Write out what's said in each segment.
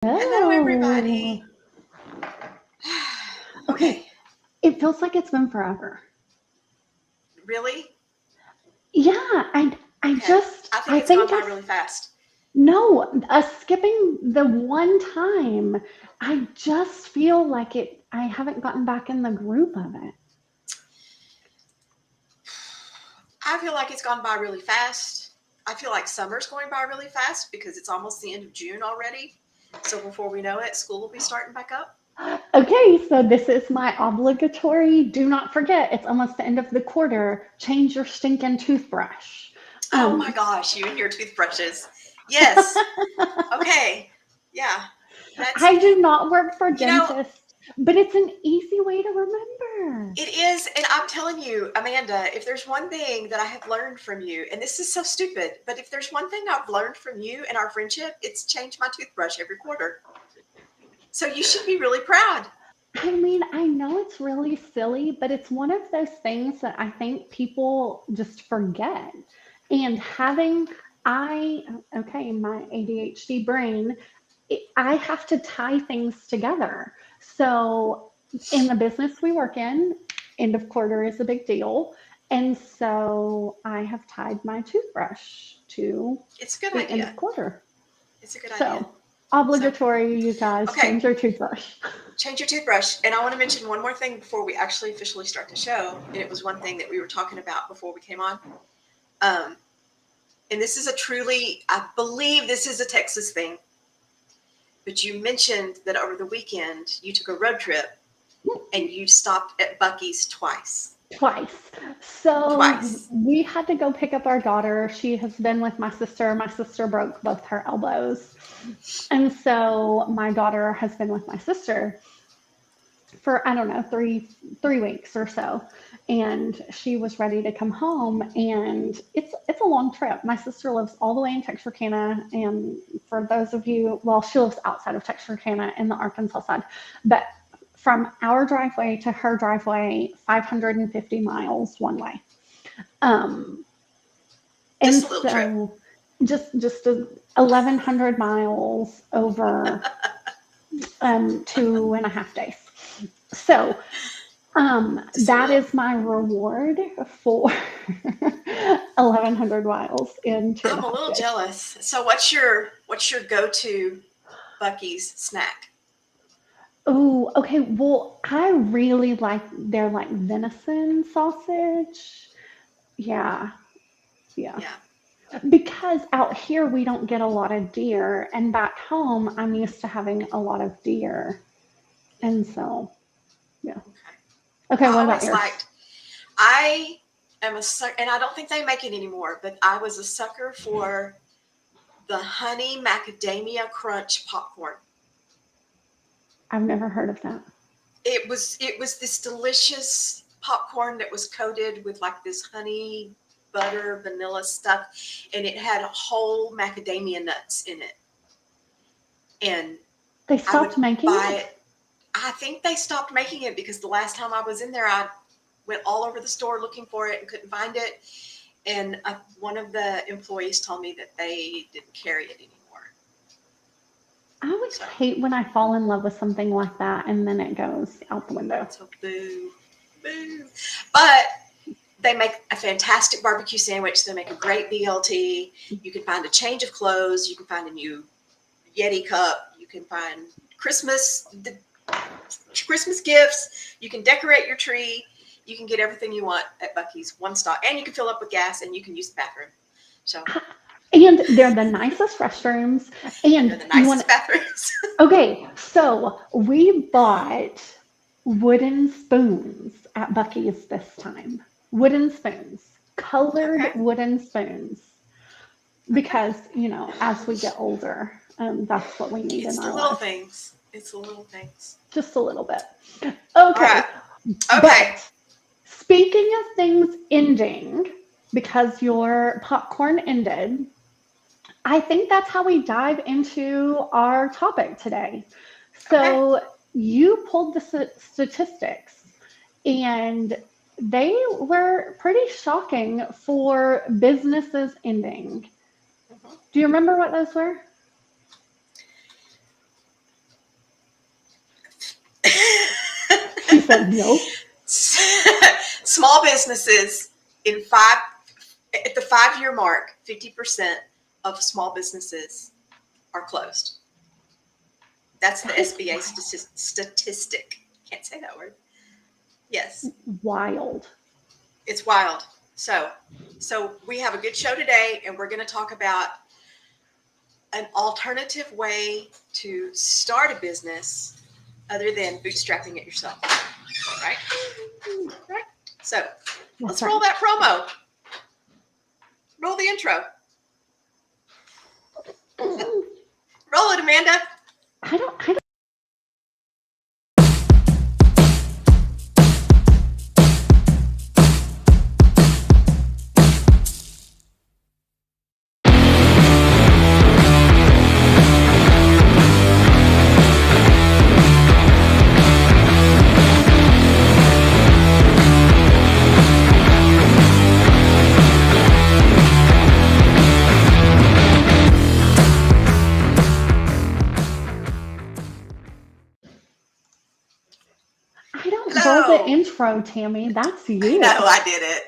Hello, Hello. everybody. Okay, Okay, it feels like it's been forever. really? Yeah, I Okay. just I I think it's think gone I by really fast. no, skipping the one time. I just feel like I haven't gotten back in the group of it. I feel like it's gone by really fast. I feel like summer's going by really fast because it's almost the end of June already. So before we know it, school will be starting back up. Okay, so this is my obligatory. Do not forget, it's almost the end of the quarter. Change your stinking toothbrush. Oh my Um, gosh, you and your toothbrushes. Yes. Okay. Yeah. That's, I do not work for you know, dentists, but it's an easy way to remember. it is, and I'm telling you, Amanda, if there's one thing that I have learned from you, and this is so stupid, but if there's one thing I've learned from you and our friendship, it's change my toothbrush every quarter. So you should be really proud. I mean, I know it's really silly, but it's one of those things that I think people just forget. And okay, my ADHD brain, I have to tie things together. So, in the business we work in, end of quarter is a big deal. And so I have tied my toothbrush to It's a good the end of idea. quarter. It's a good idea. So, So, obligatory, you guys, okay, change your toothbrush. change your toothbrush. And I want to mention one more thing before we actually officially start the show. And it was one thing that we were talking about before we came on. Um, and this is I believe this is a Texas thing, but you mentioned that over the weekend you took a road trip and you stopped at Bucky's twice. Twice. So Twice. we had to go pick up our daughter. She has been with my sister. My sister broke both her elbows. And so my daughter has been with my sister for, I don't know, three weeks or so. And she was ready to come home, and it's a long trip. My sister lives all the way in Texarkana, and for those of you, well, she lives outside of Texarkana in the Arkansas side, but from our driveway to her driveway, 550 miles one way. Um, and Just a little trip. so just 1,100 miles over 2.5 days. So Just a that little. is my reward for 1,100 miles in two and a I'm a half little days. jealous. So what's your go-to Bucky's snack? Oh, okay. Well, I really like their like venison sausage. Yeah, yeah. Yeah. Because out here we don't get a lot of deer, and back home I'm used to having a lot of deer. Yeah. And so, yeah. Okay. Okay, I what about always yours? liked. I am a sucker, and I don't think they make it anymore. But I was a sucker for the honey macadamia crunch popcorn. I've never heard of that. It was this delicious popcorn that was coated with like this honey butter vanilla stuff, and it had whole macadamia nuts in it. And They I would stopped making buy it? it. I think they stopped making it because the last time I was in there, I went all over the store looking for it and couldn't find it. And one of the employees told me that they didn't carry it anymore. I always So, hate when I fall in love with something like that and then it goes out the window. so boo, boo. But they make a fantastic barbecue sandwich. They make a great BLT. You can find a change of clothes. You can find a new Yeti cup. You can find Christmas gifts. You can decorate your tree. You can get everything you want at Bucky's one stop, and you can fill up with gas, and you can use the bathroom. So And they're the nicest restrooms. they're And the you want, nicest bathrooms. okay, so we bought wooden spoons at Bucky's this time. Wooden spoons, colored Okay. wooden spoons. Okay. Because, as we get older, that's what we need in It's the our little lives. things. It's the little things. Just a little bit. All right. Okay, Okay. but speaking of things ending, because your popcorn ended, I think that's how we dive into our topic today. Okay. So you pulled the statistics, and they were pretty shocking for businesses ending. Mhm. Do you remember what those were? said nope. Small businesses at the 5-year mark, 50% of small businesses are closed. That's the That's SBA statistic. Can't say that word. Yes. wild. It's wild. So we have a good show today, and we're going to talk about an alternative way to start a business other than bootstrapping it yourself. Right? Right. So let's roll that promo. Roll the intro. Roll it, Amanda. I don't roll the intro, Tammy. That's you. No, I did it.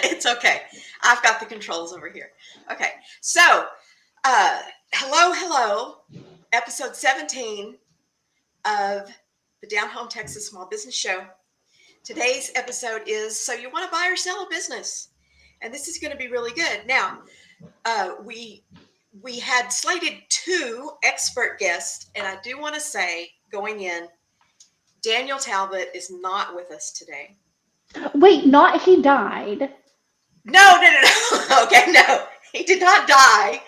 It's okay. I've got the controls over here. Okay. So, hello. Episode 17 of the Down Home Texas Small Business Show. Today's episode is, so you want to buy or sell a business. And this is going to be really good. Now, we had slated 2 expert guests, and I do want to say, going in, Daniel Talbot is not with us today. Wait, not he died. No. Okay, no, he did not die.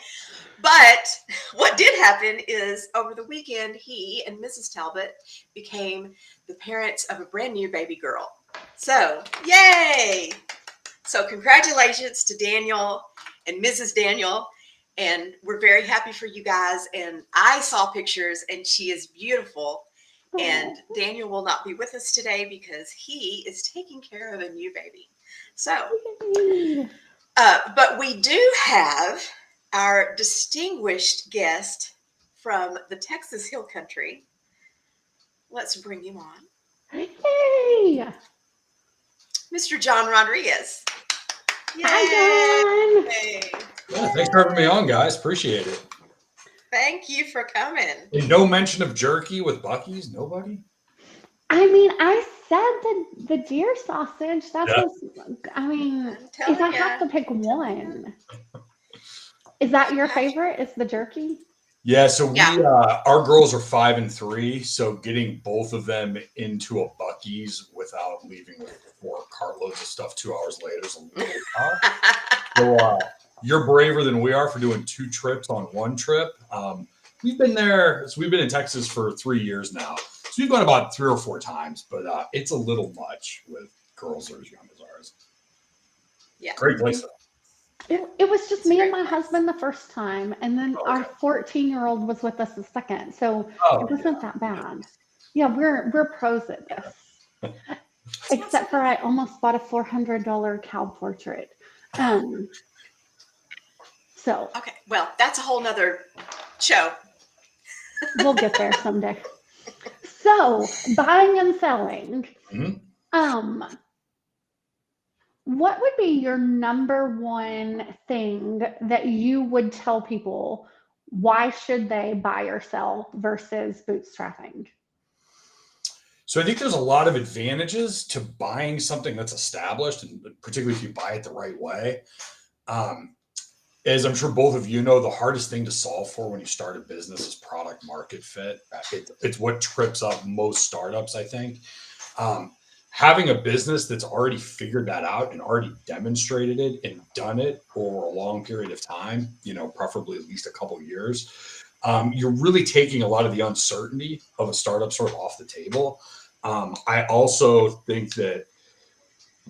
But what did happen is over the weekend, he and Mrs. Talbot became the parents of a brand new baby girl. So, yay! So congratulations to Daniel and Mrs. Daniel. And we're very happy for you guys. And I saw pictures, and she is beautiful. And Daniel will not be with us today because he is taking care of a new baby. So, but we do have our distinguished guest from the Texas Hill Country. Let's bring him on. Hey! Mr. John Rodriguez. Yay! Hi, John. Hey. Yeah, thanks for having me on, guys. Appreciate it. Thank you for coming. And no mention of jerky with Buc-ee's? Nobody? I mean, I said the deer sausage. That's I mean, if I have to pick one, is that your favorite? Is the jerky? Yeah, so our girls are 5 and 3, so getting both of them into a Buc-ee's without leaving with 4 cartloads of stuff 2 hours later is a little tough. So you're braver than we are for doing 2 trips on 1 trip. We've been there, so we've been in Texas for 3 years now. So we've gone about 3 or 4 times, but it's a little much with girls that are as young as ours. Yeah. Great place though. It was just me and my husband the first time, and then our 14-year-old was with us the second, so it wasn't that bad. Yeah, we're pros at this. Except for I almost bought a $400 cow portrait. So okay, well, that's a whole nother show. We'll get there someday. So buying and selling. Mm-hmm. What would be your number one thing that you would tell people? Why should they buy or sell versus bootstrapping? So I think there's a lot of advantages to buying something that's established, and particularly if you buy it the right way. As I'm sure both of you know, the hardest thing to solve for when you start a business is product market fit. It's what trips up most startups, I think. Having a business that's already figured that out and already demonstrated it and done it over a long period of time, preferably at least a couple of years, you're really taking a lot of the uncertainty of a startup sort of off the table. I also think that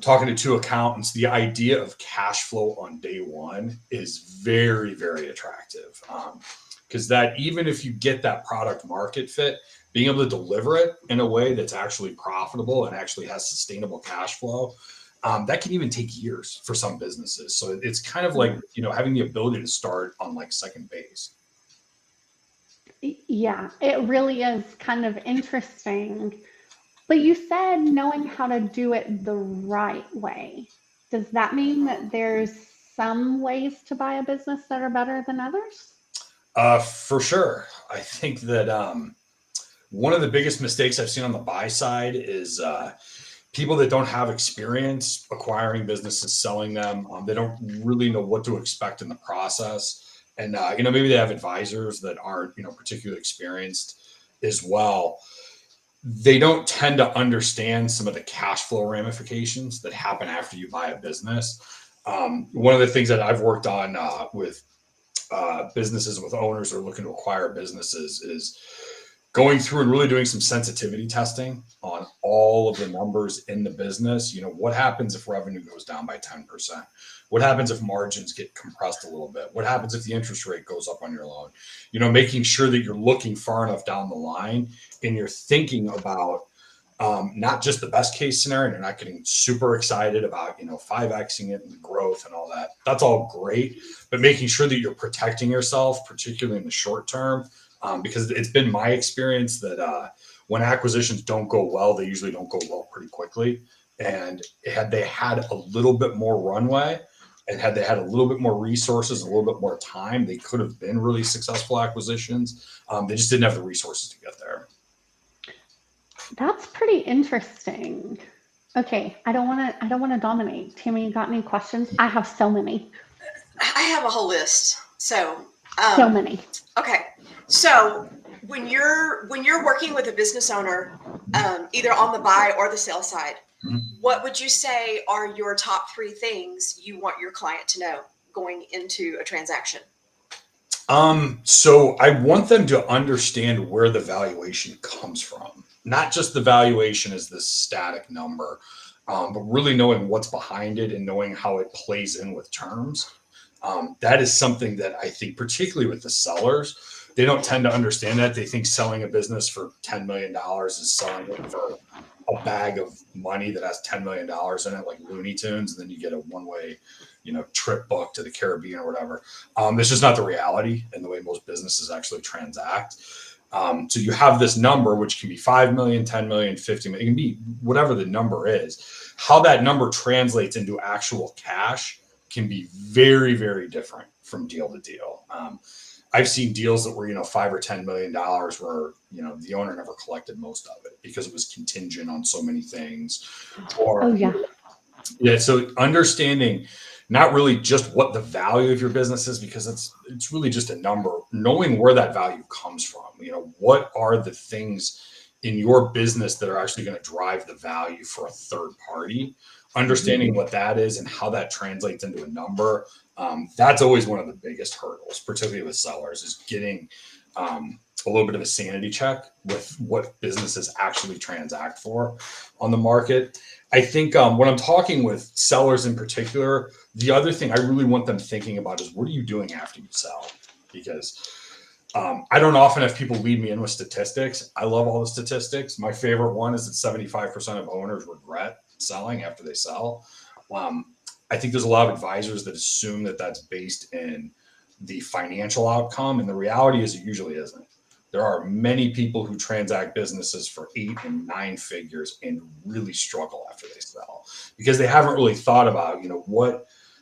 talking to 2 accountants, the idea of cash flow on day one is very, very attractive. Because that even if you get that product market fit, being able to deliver it in a way that's actually profitable and actually has sustainable cash flow, that can even take years for some businesses. So it's kind of like, having the ability to start on like second base. Yeah, it really is kind of interesting But you said knowing how to do it the right way. Does that mean that there's some ways to buy a business that are better than others? For sure. I think that one of the biggest mistakes I've seen on the buy side is people that don't have experience acquiring businesses, selling them. They don't really know what to expect in the process, and maybe they have advisors that aren't particularly experienced as well. They don't tend to understand some of the cash flow ramifications that happen after you buy a business. One of the things that I've worked on with businesses with owners who are looking to acquire businesses is going through and really doing some sensitivity testing on all of the numbers in the business. What happens if revenue goes down by 10%? What happens if margins get compressed a little bit? What happens if the interest rate goes up on your loan? Making sure that you're looking far enough down the line and you're thinking about not just the best case scenario, and you're not getting super excited about 5xing it and the growth and all that. That's all great, but making sure that you're protecting yourself, particularly in the short term, because it's been my experience that when acquisitions don't go well, they usually don't go well pretty quickly. And had they had a little bit more runway, and had they had a little bit more resources, a little bit more time, they could have been really successful acquisitions. They just didn't have the resources to get there. That's pretty interesting. Okay, I don't want to dominate. Tammy, you got any questions? I have so many. I have a whole list. So Many. Okay. So when you're working with a business owner, either on the buy or the sell side, what would you say are your top 3 things you want your client to know going into a transaction? So I want them to understand where the valuation comes from. Not just the valuation as this static number, but really knowing what's behind it and knowing how it plays in with terms. That is something that I think, particularly with the sellers, they don't tend to understand that. They think selling a business for $10 million is selling it for a bag of money that has $10 million in it, like Looney Tunes, and then you get a one-way, trip book to the Caribbean or whatever. It's just not the reality and the way most businesses actually transact. So you have this number, which can be 5 million, 10 million, 50 million, it can be whatever the number is. How that number translates into actual cash can be very, very different from deal to deal. I've seen deals that were, $5 or $10 million where, the owner never collected most of it because it was contingent on so many things. So understanding not really just what the value of your business is, because it's really just a number, knowing where that value comes from. What are the things in your business that are actually going to drive the value for a third party, understanding what that is and how that translates into a number. That's always one of the biggest hurdles, particularly with sellers, is getting a little bit of a sanity check with what businesses actually transact for on the market. I think when I'm talking with sellers in particular, the other thing I really want them thinking about is, what are you doing after you sell? Because I don't often have people lead me in with statistics. I love all the statistics. My favorite one is that 75% of owners regret selling after they sell. I think there's a lot of advisors that assume that that's based in the financial outcome, and the reality is it usually isn't. There are many people who transact businesses for 8 and 9 figures and really struggle after they sell because they haven't really thought about,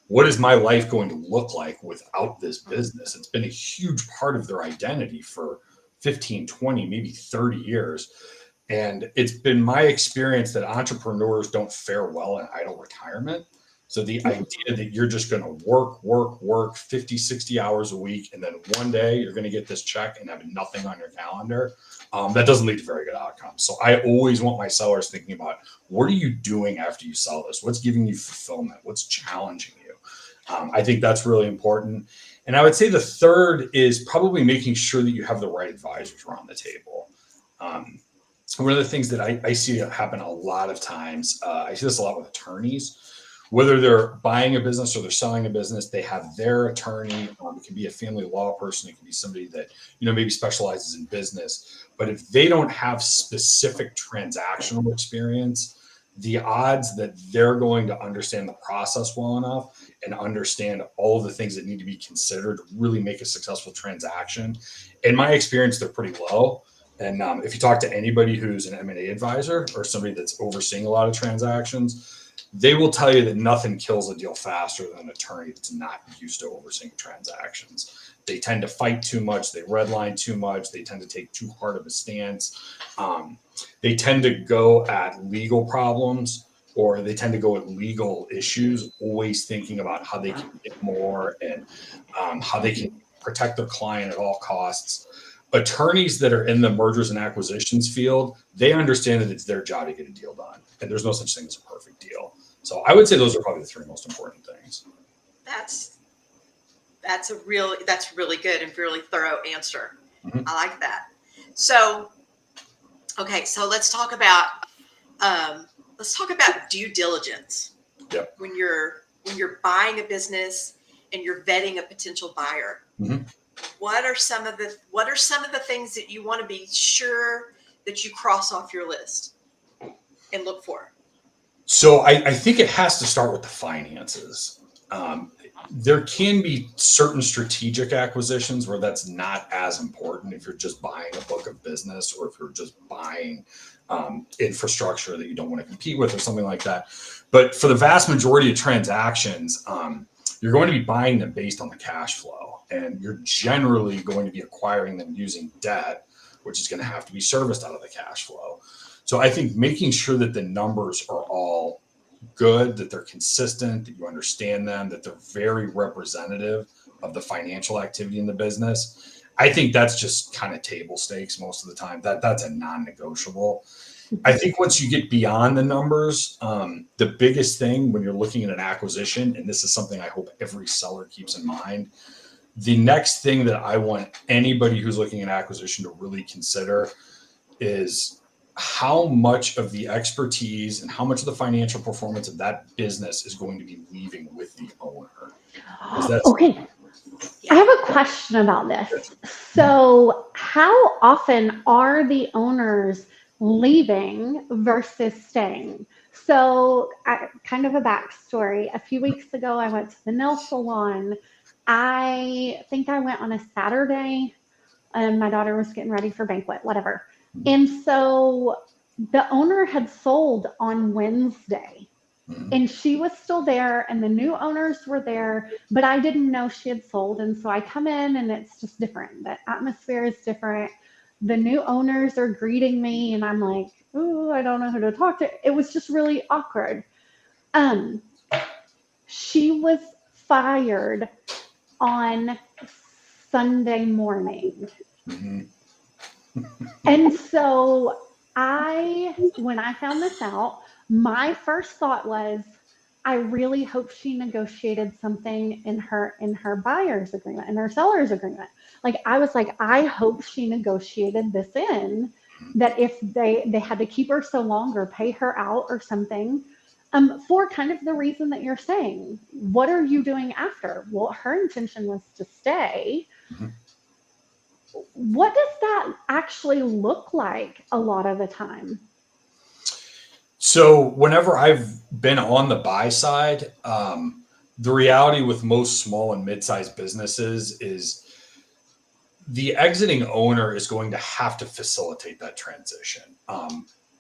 what is my life going to look like without this business? It's been a huge part of their identity for 15, 20, maybe 30 years. And it's been my experience that entrepreneurs don't fare well in idle retirement. So the idea that you're just going to work 50, 60 hours a week, and then one day you're going to get this check and have nothing on your calendar, that doesn't lead to very good outcomes. So I always want my sellers thinking about, what are you doing after you sell this? What's giving you fulfillment? What's challenging you? I think that's really important. And I would say the third is probably making sure that you have the right advisors around the table. One of the things that I see happen a lot of times, I see this a lot with attorneys. Whether they're buying a business or they're selling a business, they have their attorney. It can be a family law person. It can be somebody that, maybe specializes in business. But if they don't have specific transactional experience, the odds that they're going to understand the process well enough and understand all of the things that need to be considered to really make a successful transaction, in my experience, they're pretty low. And if you talk to anybody who's an M&A advisor or somebody that's overseeing a lot of transactions, they will tell you that nothing kills a deal faster than an attorney that's not used to overseeing transactions. They tend to fight too much. They redline too much. They tend to take too hard of a stance. They tend to go at legal problems, or they tend to go at legal issues, always thinking about how they can get more and how they can protect their client at all costs. Attorneys that are in the mergers and acquisitions field, they understand that it's their job to get a deal done, and there's no such thing as a perfect deal. So I would say those are probably the three most important things. That's really good and really thorough answer. Mhm. I like that. So, okay, so let's talk about due diligence. Yep. When you're buying a business and you're vetting a potential buyer. Mhm. What are some of the things that you want to be sure that you cross off your list and look for? So I think it has to start with the finances. There can be certain strategic acquisitions where that's not as important if you're just buying a book of business or if you're just buying infrastructure that you don't want to compete with or something like that. But for the vast majority of transactions, you're going to be buying them based on the cash flow, and you're generally going to be acquiring them using debt, which is going to have to be serviced out of the cash flow. So I think making sure that the numbers are all good, that they're consistent, that you understand them, that they're very representative of the financial activity in the business. I think that's just kind of table stakes most of the time. That's a non-negotiable. I think once you get beyond the numbers, the biggest thing when you're looking at an acquisition, and this is something I hope every seller keeps in mind, the next thing that I want anybody who's looking at acquisition to really consider is how much of the expertise and how much of the financial performance of that business is going to be leaving with the owner. Okay. I have a question about this. So, how often are the owners leaving versus staying? So, kind of a backstory. A few weeks ago, I went to the nail salon. I think I went on a Saturday, and my daughter was getting ready for banquet, whatever. And so the owner had sold on Wednesday. And she was still there, and the new owners were there, but I didn't know she had sold. And so I come in, and it's just different. The atmosphere is different. The new owners are greeting me, and I'm like, "Ooh, I don't know who to talk to." It was just really awkward. She was fired on Sunday morning. Mm-hmm. And so when I found this out, my first thought was, I really hope she negotiated something in her buyer's agreement, in her seller's agreement. Like, I was like, I hope she negotiated this in, that if they had to keep her so long or pay her out or something, for kind of the reason that you're saying. What are you doing after? Well, her intention was to stay. Mm-hmm. What does that actually look like a lot of the time? So whenever I've been on the buy side, the reality with most small and mid-sized businesses is the exiting owner is going to have to facilitate that transition.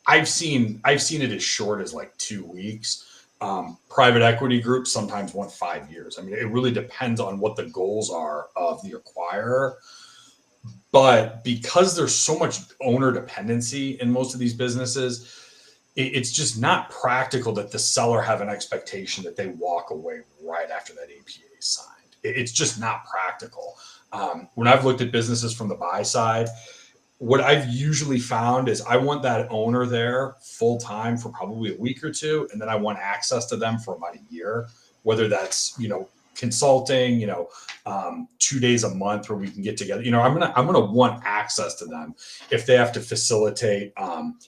I've seen it as short as like 2 weeks. Private equity groups sometimes want 5 years. I mean, it really depends on what the goals are of the acquirer. But because there's so much owner dependency in most of these businesses, it's just not practical that the seller have an expectation that they walk away right after that APA is signed. It's just not practical. When I've looked at businesses from the buy side, what I've usually found is I want that owner there full time for probably a week or two, and then I want access to them for about a year, whether that's, consulting, 2 days a month where we can get together. I'm gonna want access to them if they have to facilitate,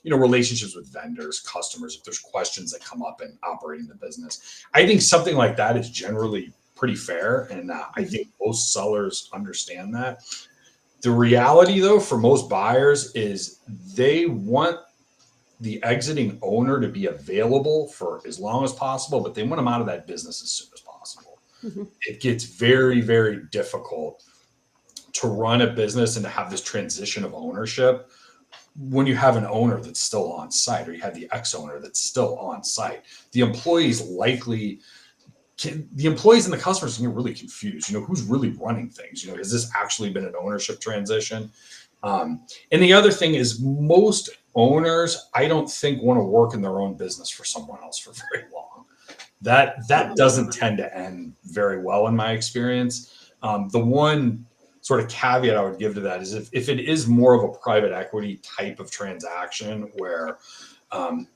relationships with vendors, customers, if there's questions that come up in operating the business. I think something like that is generally pretty fair, and I think most sellers understand that. The reality, though, for most buyers is they want the exiting owner to be available for as long as possible, but they want them out of that business as soon as possible. Mm-hmm. It gets very, very difficult to run a business and to have this transition of ownership when you have an owner that's still on site, or you have the ex-owner that's still on site, the employees and the customers can get really confused. Who's really running things? Has this actually been an ownership transition? And the other thing is, most owners, I don't think, want to work in their own business for someone else for very long. That doesn't tend to end very well in my experience. The one sort of caveat I would give to that is if it is more of a private equity type of transaction where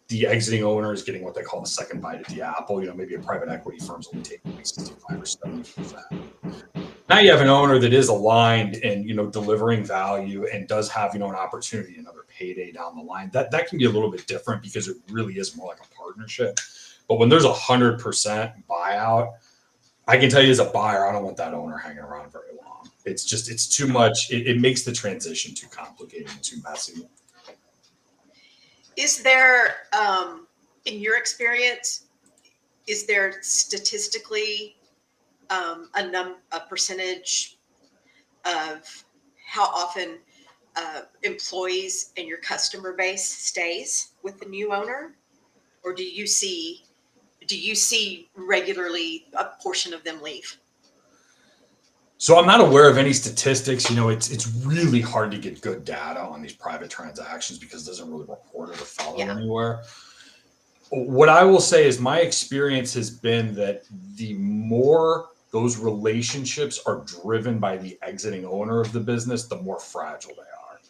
the exiting owner is getting what they call the second bite at the apple, maybe a private equity firm's only taking like 65 or 70%. Now you have an owner that is aligned and, delivering value and does have, an opportunity, another payday down the line. That can be a little bit different because it really is more like a partnership. But when there's 100% buyout, I can tell you as a buyer, I don't want that owner hanging around very long. It's too much. It makes the transition too complicated and too messy. Is there, in your experience, is there statistically a percentage of how often employees in your customer base stays with the new owner, or do you see regularly a portion of them leave? So I'm not aware of any statistics. It's really hard to get good data on these private transactions because it doesn't really report it or follow anywhere. What I will say is my experience has been that the more those relationships are driven by the exiting owner of the business, the more fragile they are.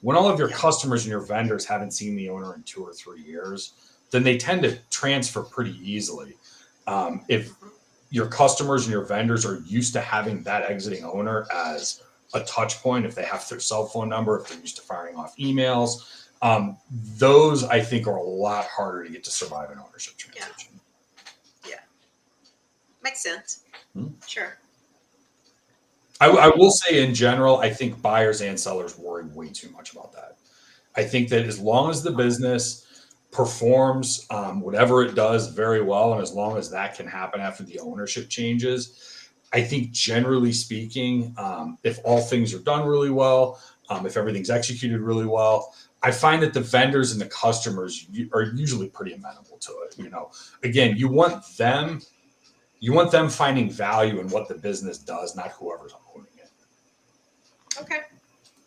When all of your customers and your vendors haven't seen the owner in 2 or 3 years, then they tend to transfer pretty easily. If your customers and your vendors are used to having that exiting owner as a touch point, if they have their cell phone number, if they're used to firing off emails, those I think are a lot harder to get to survive an ownership transition. Yeah. Makes sense. Sure. I will say in general, I think buyers and sellers worry way too much about that. I think that as long as the business performs whatever it does very well, and as long as that can happen after the ownership changes, I think generally speaking, if all things are done really well, if everything's executed really well, I find that the vendors and the customers are usually pretty amenable to it. Again, you want them finding value in what the business does, not whoever's owning it.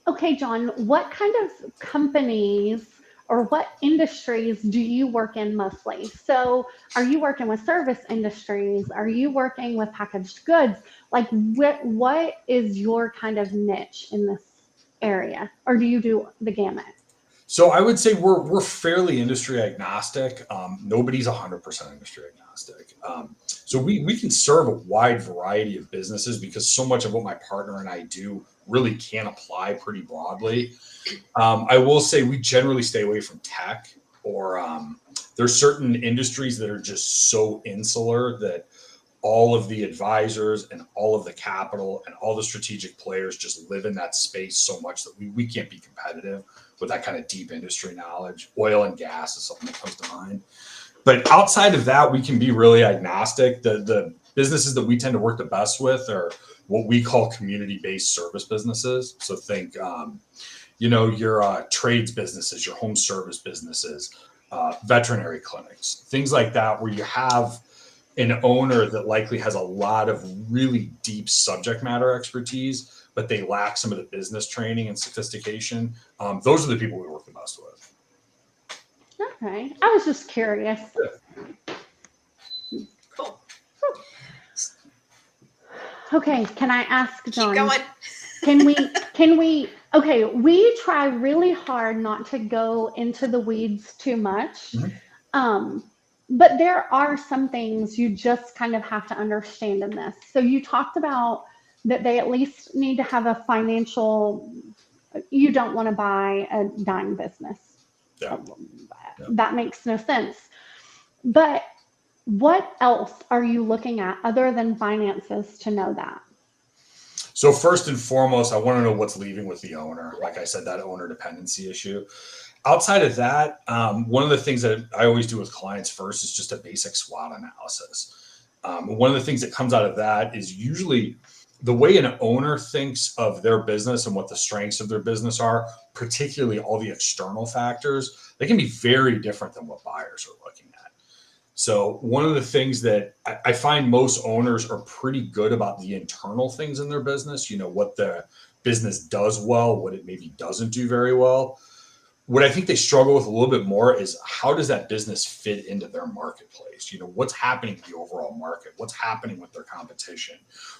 Okay, John, what kind of companies or what industries do you work in mostly? So are you working with service industries? Are you working with packaged goods? Like what is your kind of niche in this area? Or do you do the gamut? So I would say we're fairly industry agnostic. Nobody's 100% industry agnostic. So we can serve a wide variety of businesses because so much of what my partner and I do really can apply pretty broadly. I will say we generally stay away from tech, or there's certain industries that are just so insular that all of the advisors and all of the capital and all the strategic players just live in that space so much that we can't be competitive with that kind of deep industry knowledge. Oil and gas is something that comes to mind. But outside of that, we can be really agnostic. The businesses that we tend to work the best with are what we call community-based service businesses. So think, your trades businesses, your home service businesses, veterinary clinics, things like that, where you have an owner that likely has a lot of really deep subject matter expertise, but they lack some of the business training and sophistication. Those are the people we work the best with. Okay. I was just curious. Cool. Okay. Can I ask John? Keep going. Can we, okay, we try really hard not to go into the weeds too much. Mm-hmm. But there are some things you just kind of have to understand in this. So you talked about that they at least need to have a financial, you don't want to buy a dying business. Yeah. That makes no sense. But what else are you looking at other than finances to know that? So first and foremost, I want to know what's leaving with the owner. Like I said, that owner dependency issue. Outside of that, one of the things that I always do with clients first is just a basic SWOT analysis. One of the things that comes out of that is usually the way an owner thinks of their business and what the strengths of their business are, particularly all the external factors, they can be very different than what buyers are looking at. So one of the things that I find most owners are pretty good about the internal things in their business, what the business does well, what it maybe doesn't do very well. What I think they struggle with a little bit more is how does that business fit into their marketplace? What's happening in the overall market? What's happening with their competition?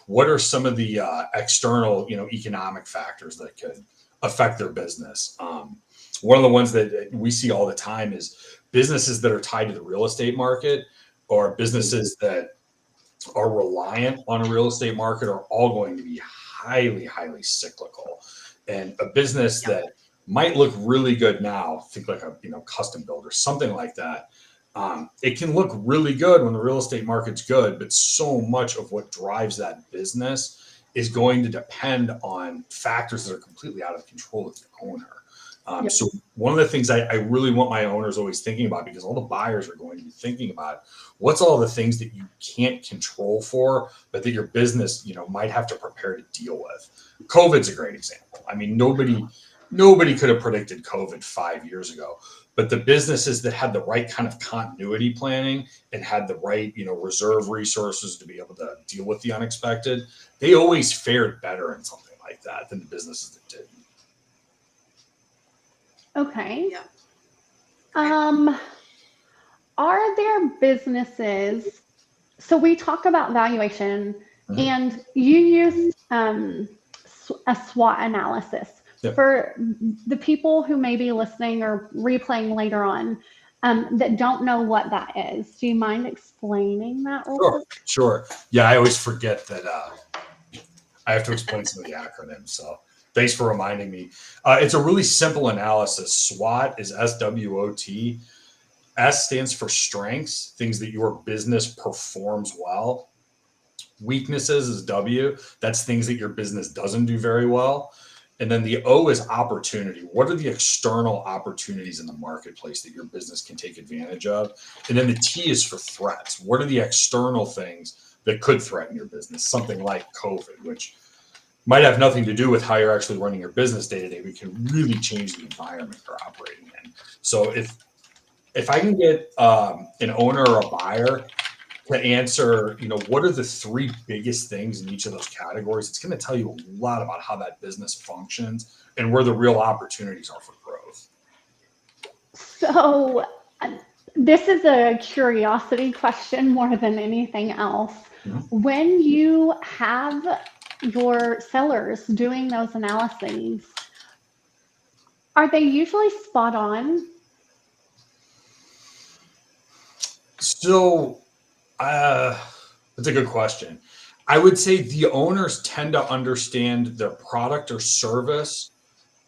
What are some of the external, economic factors that could affect their business? One of the ones that we see all the time is businesses that are tied to the real estate market or businesses that are reliant on a real estate market are all going to be highly, highly cyclical. And a business that might look really good now, think like a custom builder, something like that. It can look really good when the real estate market's good, but so much of what drives that business is going to depend on factors that are completely out of control of the owner. So one of the things I really want my owners always thinking about, because all the buyers are going to be thinking about what's all the things that you can't control for, but that your business, might have to prepare to deal with. COVID's a great example. I mean, nobody could have predicted COVID 5 years ago, but the businesses that had the right kind of continuity planning and had the right, reserve resources to be able to deal with the unexpected, they always fared better in something like that than the businesses that didn't. Okay. Yeah. Are there businesses? So we talk about valuation, Mhm. and you use a SWOT analysis. Yep. For the people who may be listening or replaying later on that don't know what that is, do you mind explaining that real quick? Sure. Yeah, I always forget that I have to explain some of the acronyms. So thanks for reminding me. It's a really simple analysis. SWOT is SWOT. S stands for strengths, things that your business performs well. Weaknesses is W. That's things that your business doesn't do very well. And then the O is opportunity. What are the external opportunities in the marketplace that your business can take advantage of? And then the T is for threats. What are the external things that could threaten your business? Something like COVID, which might have nothing to do with how you're actually running your business day to day, but can really change the environment you're operating in. So if I can get an owner or a buyer to answer, what are the three biggest things in each of those categories, it's going to tell you a lot about how that business functions and where the real opportunities are for growth. So this is a curiosity question more than anything else. Mhm. When you have your sellers doing those analyses, are they usually spot on? So that's a good question. I would say the owners tend to understand their product or service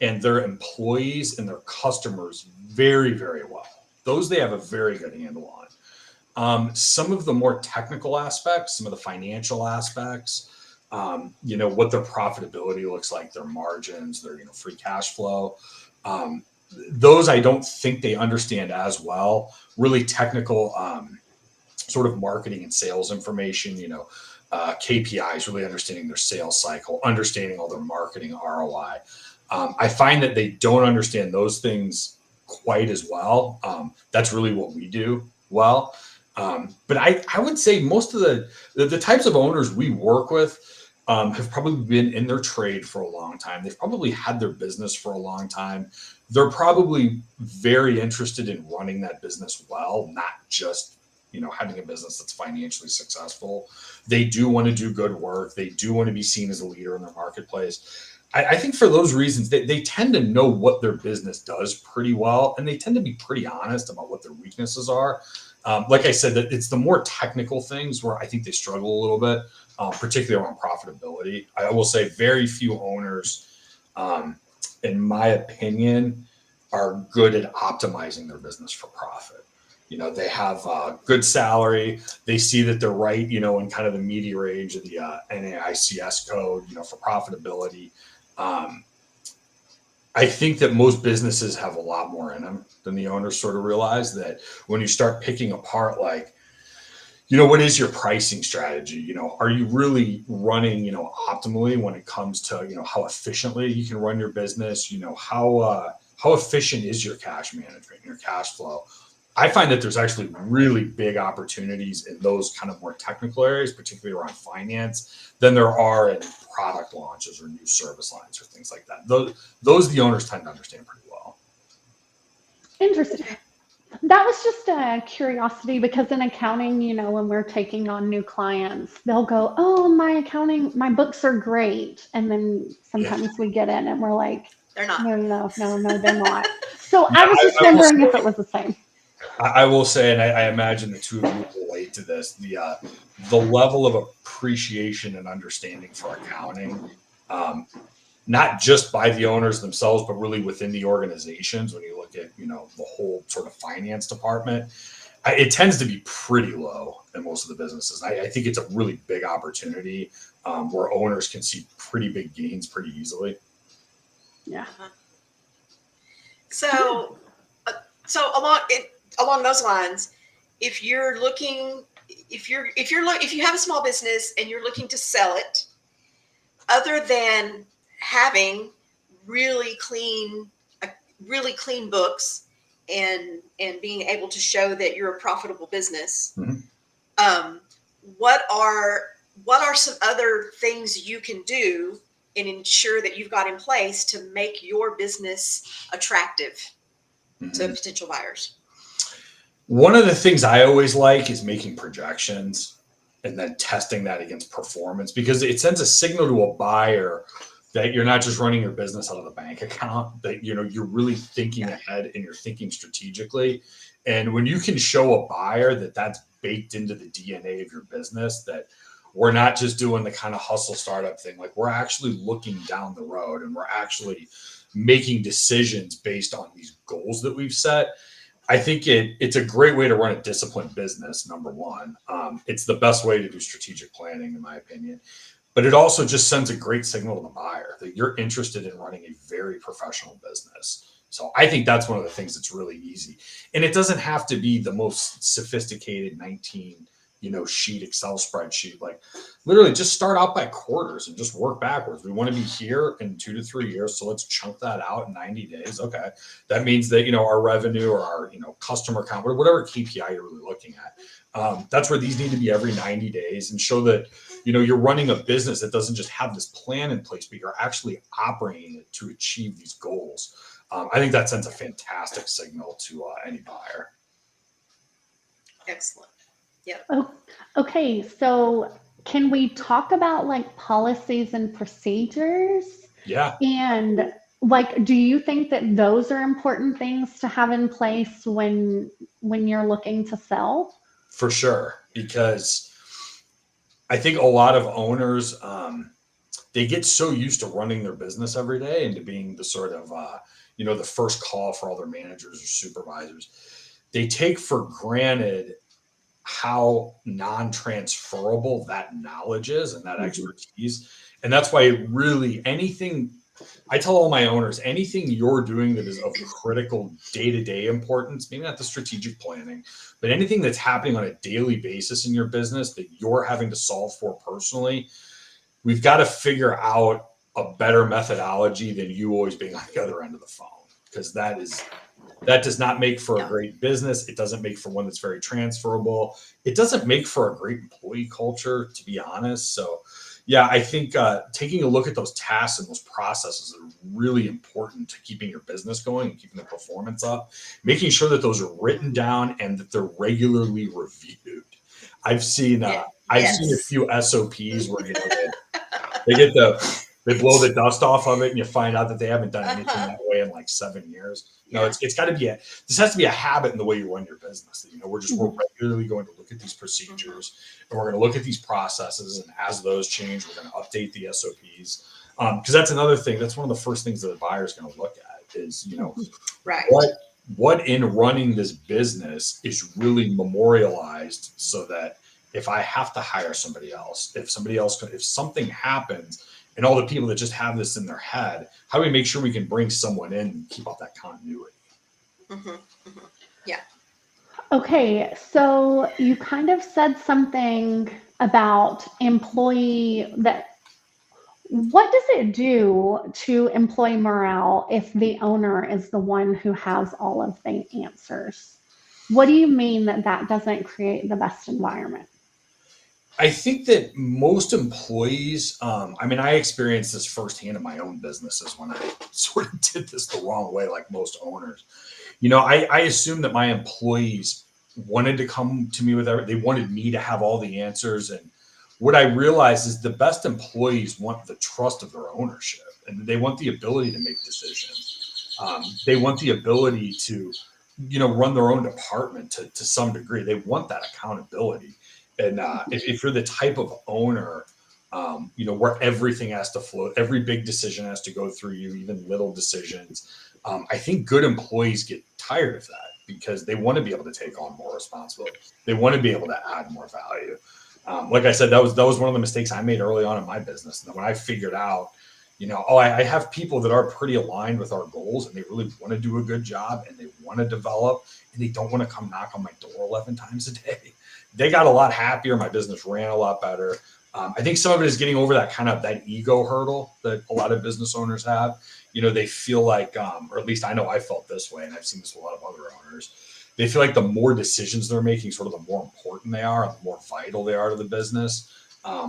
and their employees and their customers very, very well. Those they have a very good handle on. Some of the more technical aspects, some of the financial aspects, what their profitability looks like, their margins, their free cash flow. Those I don't think they understand as well. Really technical sort of marketing and sales information, KPIs, really understanding their sales cycle, understanding all their marketing ROI. I find that they don't understand those things quite as well. That's really what we do well. But I would say most of the types of owners we work with have probably been in their trade for a long time. They've probably had their business for a long time. They're probably very interested in running that business well, not just having a business that's financially successful. They do want to do good work. They do want to be seen as a leader in their marketplace. I think for those reasons, they tend to know what their business does pretty well, and they tend to be pretty honest about what their weaknesses are. Like I said, that it's the more technical things where I think they struggle a little bit, particularly around profitability. I will say very few owners, in my opinion, are good at optimizing their business for profit. They have good salary. They see that they're right, in kind of the media range of the NAICS code, for profitability. I think that most businesses have a lot more in them than the owners sort of realize. That when you start picking apart, like, what is your pricing strategy? Are you really running, optimally when it comes to, how efficiently you can run your business? How efficient is your cash management, your cash flow? I find that there's actually really big opportunities in those kind of more technical areas, particularly around finance, than there are in product launches or new service lines or things like that. Those the owners tend to understand pretty well. Interesting. That was just a curiosity because in accounting, when we're taking on new clients, they'll go, "Oh, my books are great." And then sometimes we get in and we're like, They're not. No, they're not. So Yeah, I was just wondering if it was the same. I will say, and I imagine the two of you relate to this, the level of appreciation and understanding for accounting, not just by the owners themselves, but really within the organizations. When you look at, the whole sort of finance department, it tends to be pretty low in most of the businesses. I think it's a really big opportunity where owners can see pretty big gains pretty easily. Yeah. So along those lines, if you have a small business and you're looking to sell it, other than having really clean books and being able to show that you're a profitable business, what are some other things you can do and ensure that you've got in place to make your business attractive to potential buyers? One of the things I always like is making projections and then testing that against performance, because it sends a signal to a buyer that you're not just running your business out of the bank account, that you're really thinking ahead and you're thinking strategically. And when you can show a buyer that that's baked into the DNA of your business, that we're not just doing the kind of hustle startup thing, like we're actually looking down the road and we're actually making decisions based on these goals that we've set. I think it's a great way to run a disciplined business, number one. It's the best way to do strategic planning, in my opinion. But it also just sends a great signal to the buyer that you're interested in running a very professional business. So I think that's one of the things that's really easy. And it doesn't have to be the most sophisticated 19 sheet Excel spreadsheet. Like literally just start out by quarters and just work backwards. We want to be here in 2 to 3 years. So let's chunk that out in 90 days. Okay. That means that, our revenue or our, customer count, whatever KPI you're really looking at. That's where these need to be every 90 days and show that, you're running a business that doesn't just have this plan in place, but you're actually operating it to achieve these goals. I think that sends a fantastic signal to any buyer. Excellent. Yep. Oh, okay. So can we talk about like policies and procedures? Yeah. And like, do you think that those are important things to have in place when you're looking to sell? For sure. Because I think a lot of owners, they get so used to running their business every day and to being the sort of, the first call for all their managers or supervisors. They take for granted how non-transferable that knowledge is and that expertise. And that's why I tell all my owners, anything you're doing that is of critical day-to-day importance, maybe not the strategic planning, but anything that's happening on a daily basis in your business that you're having to solve for personally, we've got to figure out a better methodology than you always being on the other end of the phone, because that does not make for a great business. It doesn't make for one that's very transferable. It doesn't make for a great employee culture, to be honest. So yeah, I think taking a look at those tasks and those processes are really important to keeping your business going and keeping the performance up, making sure that those are written down and that they're regularly reviewed. I've seen a few SOPs where they blow the dust off of it and you find out that they haven't done anything that way in like 7 years. It's got to be this has to be a habit in the way you run your business. We're regularly going to look at these procedures and we're going to look at these processes, and as those change, we're going to update the SOPs. Because that's another thing. That's one of the first things that the buyer is going to look at is, right. What in running this business is really memorialized, so that if I have to hire somebody else, if something happens, and all the people that just have this in their head, how do we make sure we can bring someone in and keep up that continuity? Mm-hmm. Mm-hmm. Yeah. Okay, so you kind of said something about employee that what does it do to employee morale if the owner is the one who has all of the answers? What do you mean that that doesn't create the best environment? I think that most employees, I mean, I experienced this firsthand in my own businesses when I sort of did this the wrong way, like most owners. I assumed that my employees wanted to come to me with everything. They wanted me to have all the answers. And what I realized is the best employees want the trust of their ownership and they want the ability to make decisions. They want the ability to, run their own department to some degree. They want that accountability. And if you're the type of owner, where everything has to flow, every big decision has to go through you, even little decisions. I think good employees get tired of that because they want to be able to take on more responsibility. They want to be able to add more value. Like I said, that was one of the mistakes I made early on in my business. And when I figured out, I have people that are pretty aligned with our goals and they really want to do a good job and they want to develop and they don't want to come knock on my door 11 times a day. They got a lot happier. My business ran a lot better. I think some of it is getting over that ego hurdle that a lot of business owners have. They feel like, or at least I know I felt this way, and I've seen this with a lot of other owners. They feel like the more decisions they're making, sort of the more important they are, and the more vital they are to the business.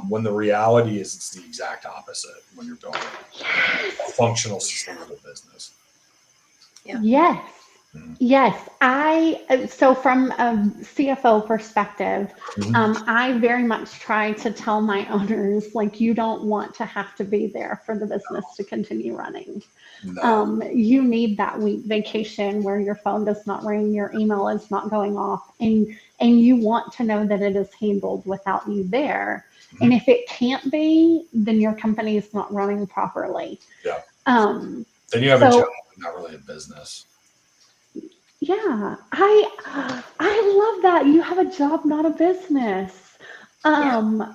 When the reality is, it's the exact opposite when you're building a functional, sustainable business. Yeah. Yes. Mhm. Yes, so from a CFO perspective, Mhm. I very much try to tell my owners, like, you don't want to have to be there for the business to continue running. No. You need that week vacation where your phone does not ring, your email is not going off, and you want to know that it is handled without you there. And Mhm. if it can't be, then your company is not running properly. Yeah. Um, Then you have a job, so not really a business. Yeah, I love that. You have a job, not a business. Yeah.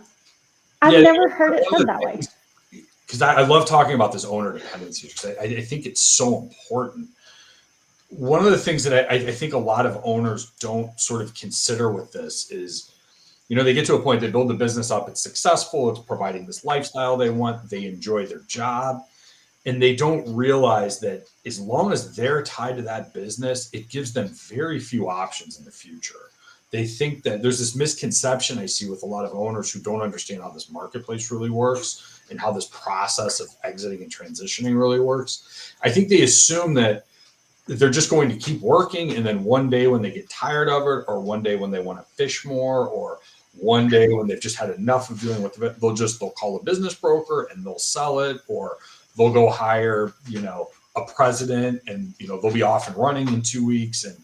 I've Yeah. never heard it One of said the that way. things, because I love talking about this owner dependency because I think it's so important. One of the things that I think a lot of owners don't sort of consider with this is, they get to a point, they build the business up, it's successful, it's providing this lifestyle they want, they enjoy their job, and they don't realize that as long as they're tied to that business, it gives them very few options in the future. They think that there's this misconception I see with a lot of owners who don't understand how this marketplace really works and how this process of exiting and transitioning really works. I think they assume that they're just going to keep working and then one day when they get tired of it or one day when they want to fish more or one day when they've just had enough of dealing with it, they'll call a business broker and they'll sell it, or they'll go hire a president and they'll be off and running in 2 weeks. And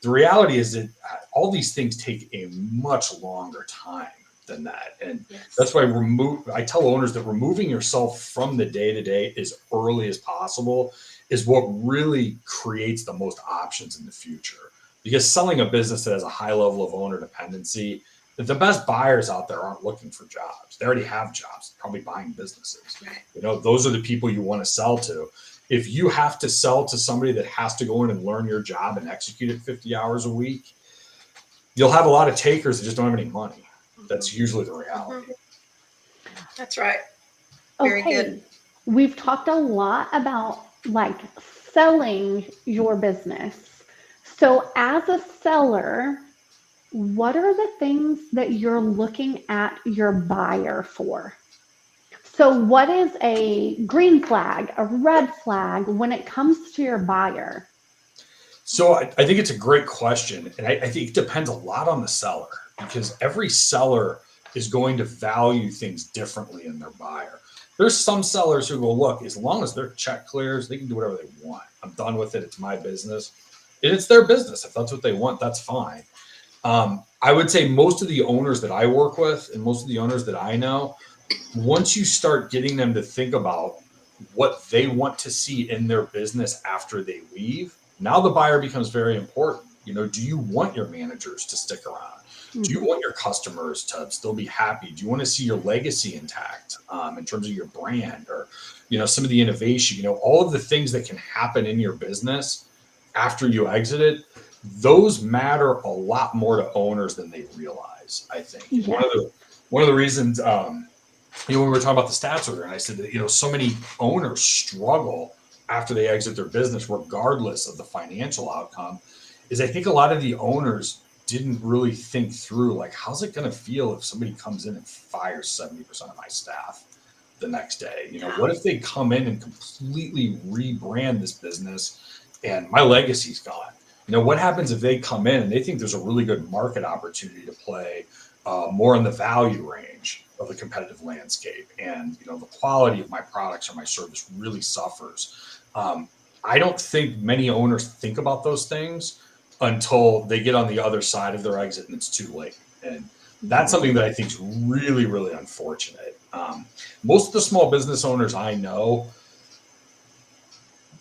the reality is that all these things take a much longer time than that. And that's Yes. why I tell owners that removing yourself from the day to day as early as possible is what really creates the most options in the future. Because selling a business that has a high level of owner dependency, the best buyers out there aren't looking for jobs. They already have jobs, probably buying businesses. Right. Those are the people you want to sell to. If you have to sell to somebody that has to go in and learn your job and execute it 50 hours a week, you'll have a lot of takers that just don't have any money. That's usually the reality. That's right. Very good. Okay, we've talked a lot about like selling your business. So, as a seller, what are the things that you're looking at your buyer for? So, what is a green flag, a red flag when it comes to your buyer? So I think it's a great question. And I think it depends a lot on the seller because every seller is going to value things differently in their buyer. There's some sellers who go, look, as long as their check clears, they can do whatever they want. I'm done with it. It's my business. And it's their business. If that's what they want, that's fine. I would say most of the owners that I work with and most of the owners that I know, once you start getting them to think about what they want to see in their business after they leave, now the buyer becomes very important. Do you want your managers to stick around? Do you Mhm. want your customers to still be happy? Do you want to see your legacy intact in terms of your brand or, some of the innovation, all of the things that can happen in your business after you exit it? those matter a lot more to owners than they realize, I think. Yeah. One of the reasons, when we were talking about the stats earlier, and I said that, so many owners struggle after they exit their business, regardless of the financial outcome, is I think a lot of the owners didn't really think through, like, how's it going to feel if somebody comes in and fires 70% of my staff the next day? What if they come in and completely rebrand this business and my legacy's gone? What happens if they come in and they think there's a really good market opportunity to play more in the value range of the competitive landscape, and the quality of my products or my service really suffers? I don't think many owners think about those things until they get on the other side of their exit and it's too late. And that's something that I think is really, really unfortunate. Most of the small business owners I know,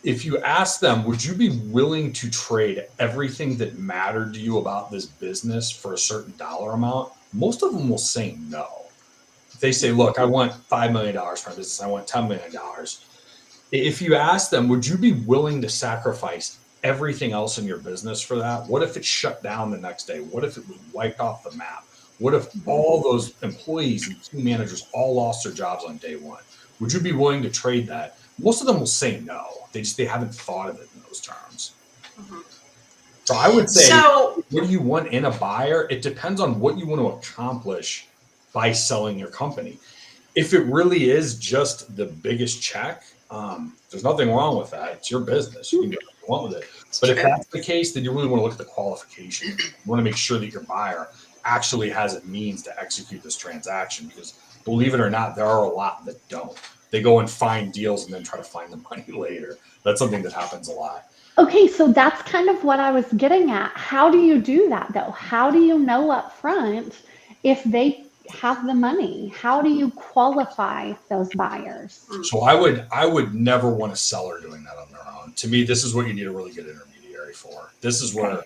if you ask them, would you be willing to trade everything that mattered to you about this business for a certain dollar amount? Most of them will say no. If they say, look, I want $5 million for my business, I want $10 million. If you ask them, would you be willing to sacrifice everything else in your business for that? What if it shut down the next day? What if it was wiped off the map? What if all those employees and team managers all lost their jobs on day one? Would you be willing to trade that? Most of them will say no. They haven't thought of it in those terms. Mm-hmm. So I would say, what do you want in a buyer? It depends on what you want to accomplish by selling your company. If it really is just the biggest check, there's nothing wrong with that. It's your business. You can do what you want with it. But if that's the case, then you really want to look at the qualification. You want to make sure that your buyer actually has a means to execute this transaction, because believe it or not, there are a lot that don't. They go and find deals and then try to find the money later. That's something that happens a lot. Okay, so that's kind of what I was getting at. How do you do that, though? How do you know up front if they have the money? How do you qualify those buyers? So I would never want a seller doing that on their own. To me, this is what you need a really good intermediary for. This is where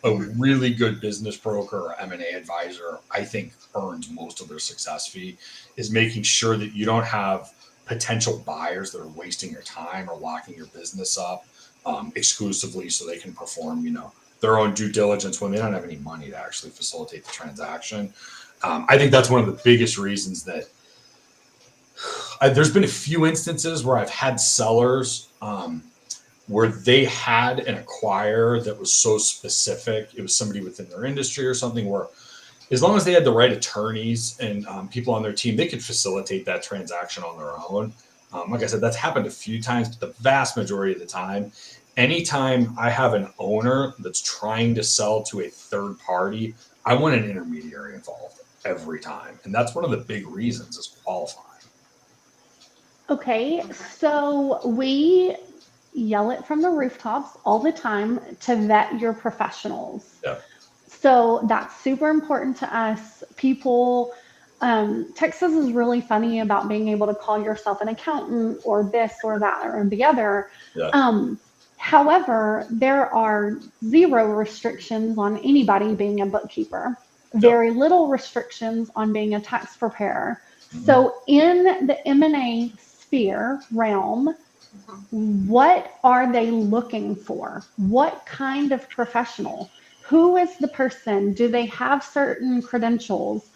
a really good business broker or M&A advisor, I think, earns most of their success fee, is making sure that you don't have potential buyers that are wasting your time or locking your business up exclusively so they can perform, their own due diligence when they don't have any money to actually facilitate the transaction. I think that's one of the biggest reasons that there's been a few instances where I've had sellers where they had an acquirer that was so specific. It was somebody within their industry or something, where as long as they had the right attorneys and people on their team, they could facilitate that transaction on their own. Like I said, that's happened a few times, but the vast majority of the time, anytime I have an owner that's trying to sell to a third party, I want an intermediary involved every time. And that's one of the big reasons, is qualifying. Okay, so we yell it from the rooftops all the time to vet your professionals. Yeah. So that's super important to us. People, Texas is really funny about being able to call yourself an accountant or this or that or the other. Yeah. However, there are zero restrictions on anybody being a bookkeeper, very little restrictions on being a tax preparer. Mm-hmm. So in the M&A sphere realm, what are they looking for? What kind of professional? Who is the person? Do they have certain credentials?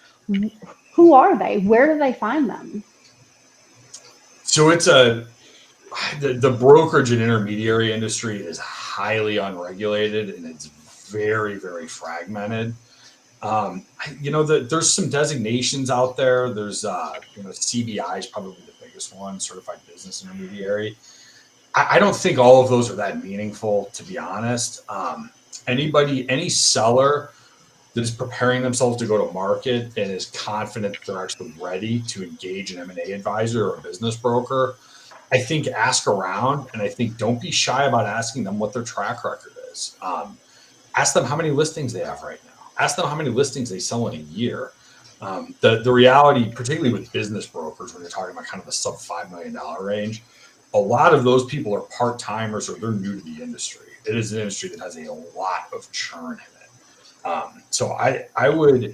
Who are they? Where do they find them? So it's the brokerage and intermediary industry is highly unregulated, and it's very, very fragmented. There's some designations out there. There's, CBI is probably the biggest one, Certified Business Intermediary. I don't think all of those are that meaningful, to be honest. Any seller that is preparing themselves to go to market and is confident that they're actually ready to engage an M&A advisor or a business broker, I think ask around, and I think don't be shy about asking them what their track record is. Ask them how many listings they have right now. Ask them how many listings they sell in a year. The reality, particularly with business brokers, when you're talking about kind of the sub $5 million range, a lot of those people are part-timers or they're new to the industry. It is an industry that has a lot of churn in it. So I would,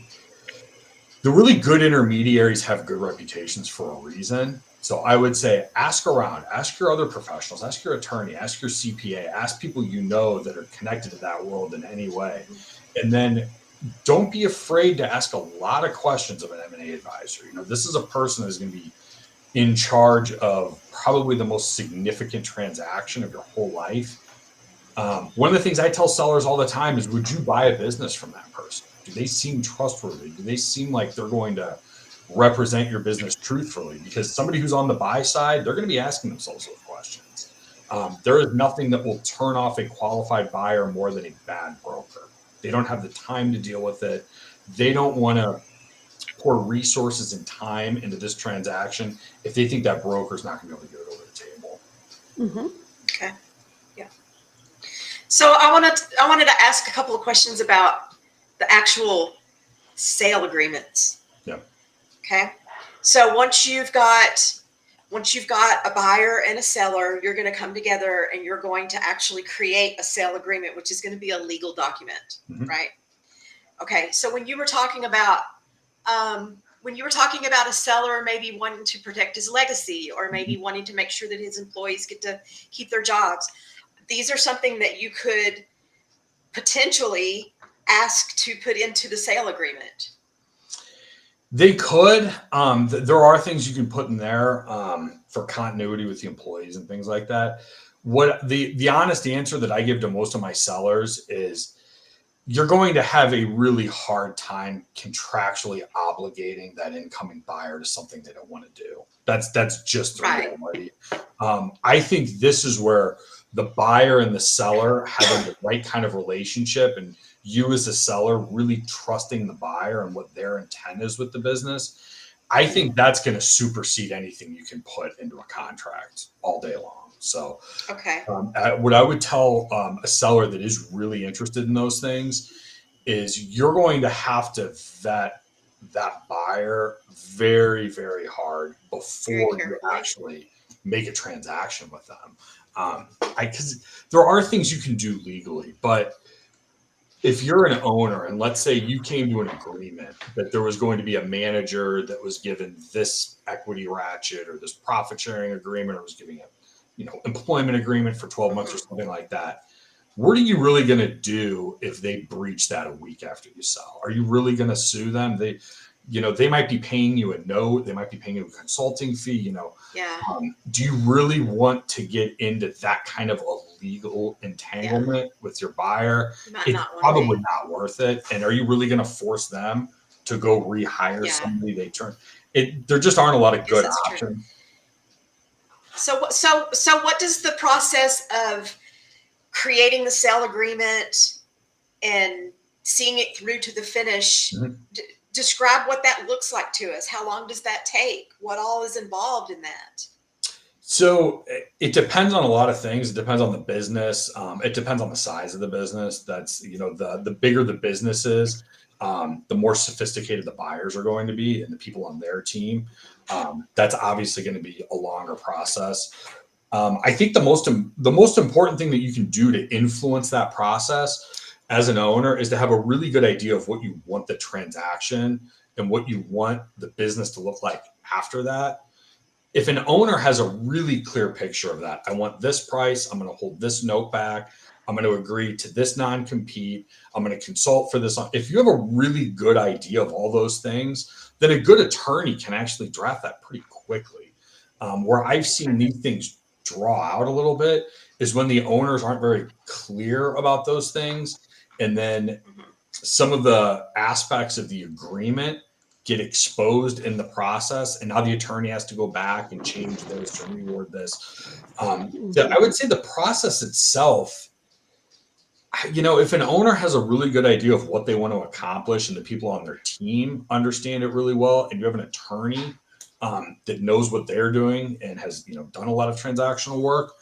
the really good intermediaries have good reputations for a reason. So I would say ask around, ask your other professionals, ask your attorney, ask your CPA, ask people you know that are connected to that world in any way. And then don't be afraid to ask a lot of questions of an M&A advisor. This is a person who's going to be in charge of probably the most significant transaction of your whole life. One of the things I tell sellers all the time is, would you buy a business from that person? Do they seem trustworthy? Do they seem like they're going to represent your business truthfully? Because somebody who's on the buy side, they're going to be asking themselves those questions. There is nothing that will turn off a qualified buyer more than a bad broker. They don't have the time to deal with it. They don't want to pour resources and time into this transaction if they think that broker is not going to be able to get it over the table. Mm-hmm. Okay. Yeah. So I wanted to ask a couple of questions about the actual sale agreements. Yeah. Okay. So once you've got a buyer and a seller, you're going to come together and you're going to actually create a sale agreement, which is going to be a legal document, right? Okay. So when you were talking about a seller maybe wanting to protect his legacy, or maybe wanting to make sure that his employees get to keep their jobs, these are something that you could potentially ask to put into the sale agreement. They could. There are things you can put in there for continuity with the employees and things like that. What the honest answer that I give to most of my sellers is, you're going to have a really hard time contractually obligating that incoming buyer to something they don't want to do. That's just the reality. I think this is where the buyer and the seller having the right kind of relationship, and you as a seller really trusting the buyer and what their intent is with the business, I think that's going to supersede anything you can put into a contract all day long. So okay. What I would tell a seller that is really interested in those things is, you're going to have to vet that buyer very, very hard before you actually make a transaction with them. Because there are things you can do legally, but if you're an owner and let's say you came to an agreement that there was going to be a manager that was given this equity ratchet or this profit sharing agreement, or was giving a employment agreement for 12 months or something like that, what are you really going to do if they breach that a week after you sell? Are you really going to sue them? They might be paying you a note. They might be paying you a consulting fee, do you really want to get into that kind of a legal entanglement with your buyer? It's probably not worth it. And are you really going to force them to go rehire somebody there just aren't a lot of good options. True. So what does the process of creating the sale agreement and seeing it through to the finish, describe what that looks like to us? How long does that take? What all is involved in that? So it depends on a lot of things. It depends on the business. It depends on the size of the business. That's, the bigger the business is, the more sophisticated the buyers are going to be and the people on their team. That's obviously going to be a longer process. I think the most important thing that you can do to influence that process as an owner is to have a really good idea of what you want the transaction and what you want the business to look like after that. If an owner has a really clear picture of that, I want this price, I'm going to hold this note back, I'm going to agree to this non-compete, I'm going to consult for this. If you have a really good idea of all those things, then a good attorney can actually draft that pretty quickly. Where I've seen these things draw out a little bit is when the owners aren't very clear about those things. And then some of the aspects of the agreement get exposed in the process. And now the attorney has to go back and change this or reword this. I would say the process itself, if an owner has a really good idea of what they want to accomplish and the people on their team understand it really well, and you have an attorney that knows what they're doing and has, done a lot of transactional work,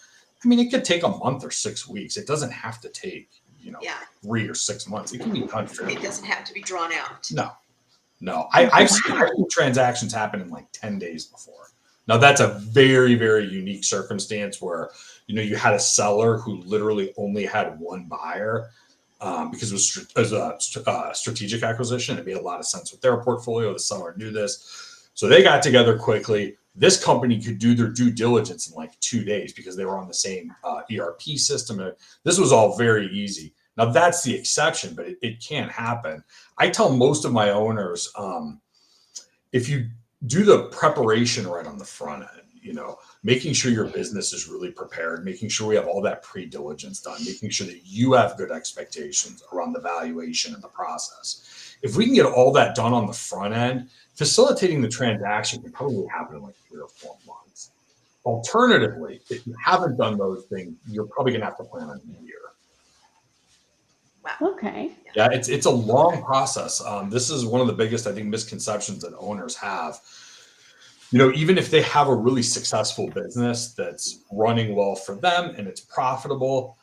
it could take a month or 6 weeks. It doesn't have to take, 3 or 6 months. It can be done fairly. It doesn't have to be drawn out. No. I've seen transactions happen in like 10 days before. Now that's a very, very unique circumstance where, you had a seller who literally only had one buyer because it was a strategic acquisition. It made a lot of sense with their portfolio. The seller knew this. So they got together quickly. This company could do their due diligence in like 2 days because they were on the same ERP system. This was all very easy. Now that's the exception, but it can happen. I tell most of my owners, if you do the preparation right on the front end, making sure your business is really prepared, making sure we have all that pre-diligence done, making sure that you have good expectations around the valuation and the process. If we can get all that done on the front end, facilitating the transaction can probably happen in like 3 or 4 months. Alternatively, if you haven't done those things, you're probably going to have to plan on a year. Wow. Okay. Yeah, it's a long process. This is one of the biggest, I think, misconceptions that owners have. Even if they have a really successful business that's running well for them and it's profitable,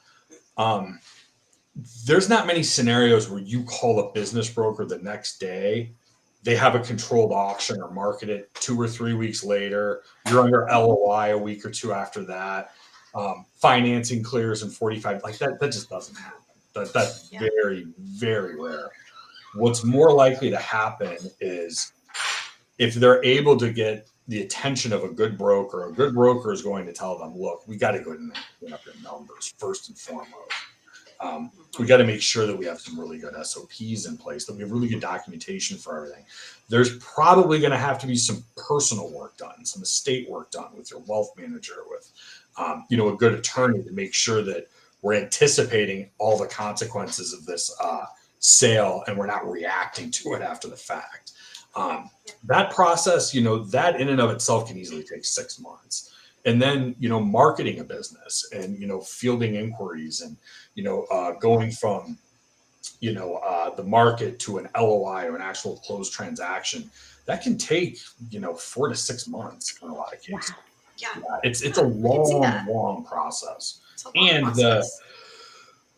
there's not many scenarios where you call a business broker the next day, they have a controlled auction or market it 2 or 3 weeks later, you're under LOI a week or 2 after that, financing clears in 45, like that just doesn't happen. That's very, very rare. What's more likely to happen is if they're able to get the attention of a good broker is going to tell them, look, we got to go ahead and clean up your numbers first and foremost. We got to make sure that we have some really good SOPs in place, that we have really good documentation for everything. There's probably going to have to be some personal work done, some estate work done with your wealth manager, with a good attorney to make sure that we're anticipating all the consequences of this sale and we're not reacting to it after the fact. That process, that in and of itself can easily take 6 months. And then, marketing a business and, fielding inquiries and, going from, the market to an LOI or an actual closed transaction, that can take, 4 to 6 months in a lot of cases. Yeah. It's a long process. And process.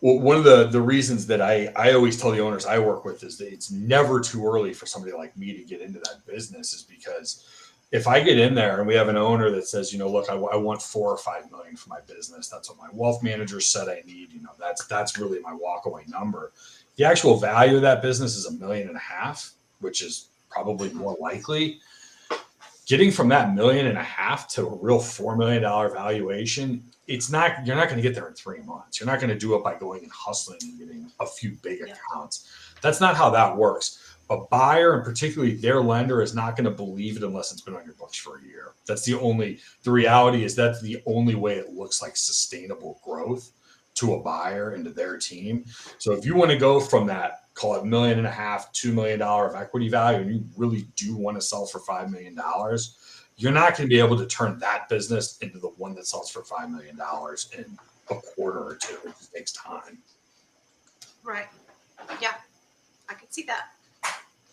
one of the reasons that I always tell the owners I work with is that it's never too early for somebody like me to get into that business, is because if I get in there and we have an owner that says, look, I want 4 or 5 million for my business. That's what my wealth manager said I need. That's really my walkaway number. The actual value of that business is $1.5 million, which is probably more likely. Getting from that $1.5 million to a real $4 million valuation, you're not going to get there in 3 months. You're not going to do it by going and hustling and getting a few big accounts. That's not how that works. A buyer, and particularly their lender, is not going to believe it unless it's been on your books for a year. The reality is that's the only way it looks like sustainable growth to a buyer and to their team. So if you want to go from that, call it $1.5 million, $2 million of equity value, and you really do want to sell for $5 million, you're not going to be able to turn that business into the one that sells for $5 million in a quarter or two. It just takes time. Right. Yeah, I can see that.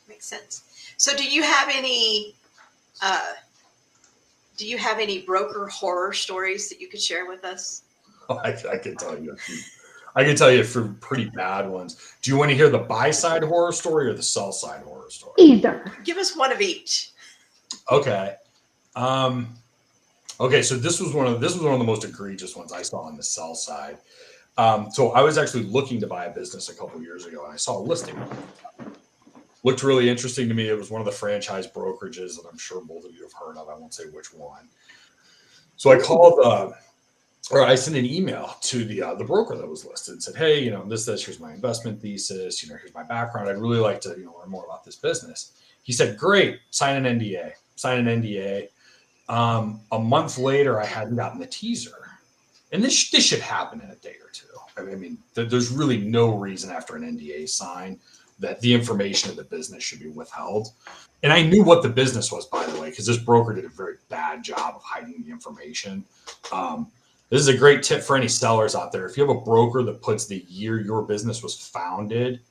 Makes sense. So do you have any broker horror stories that you could share with us? I can tell you a few. I can tell you a few pretty bad ones. Do you want to hear the buy side horror story or the sell side horror story? Either. Give us one of each. Okay. Okay. So this was one of the most egregious ones I saw on the sell side. So I was actually looking to buy a business a couple of years ago, and I saw a listing. Looked really interesting to me. It was one of the franchise brokerages that I'm sure both of you have heard of. I won't say which one. So I sent an email to the broker that was listed and said, hey, here's my investment thesis. Here's my background. I'd really like to, learn more about this business. He said, great, sign an NDA. A month later, I hadn't gotten the teaser. And this should happen in a day or two. I mean, there's really no reason after an NDA sign that the information of the business should be withheld. And I knew what the business was, by the way, because this broker did a very bad job of hiding the information. This is a great tip for any sellers out there. If you have a broker that puts the year your business was founded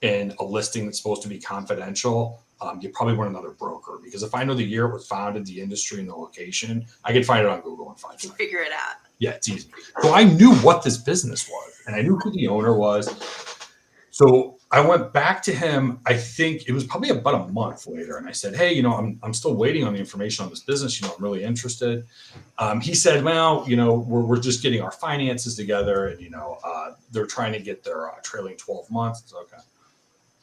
in a listing that's supposed to be confidential, you probably want another broker, because if I know the year it was founded, the industry and the location, I can find it on Google in 5 seconds. Figure it out. Yeah, it's easy. So I knew what this business was, and I knew who the owner was. So I went back to him, I think it was probably about a month later. And I said, hey, I'm still waiting on the information on this business. I'm really interested. He said, well, we're just getting our finances together, and, they're trying to get their trailing 12 months. It's okay.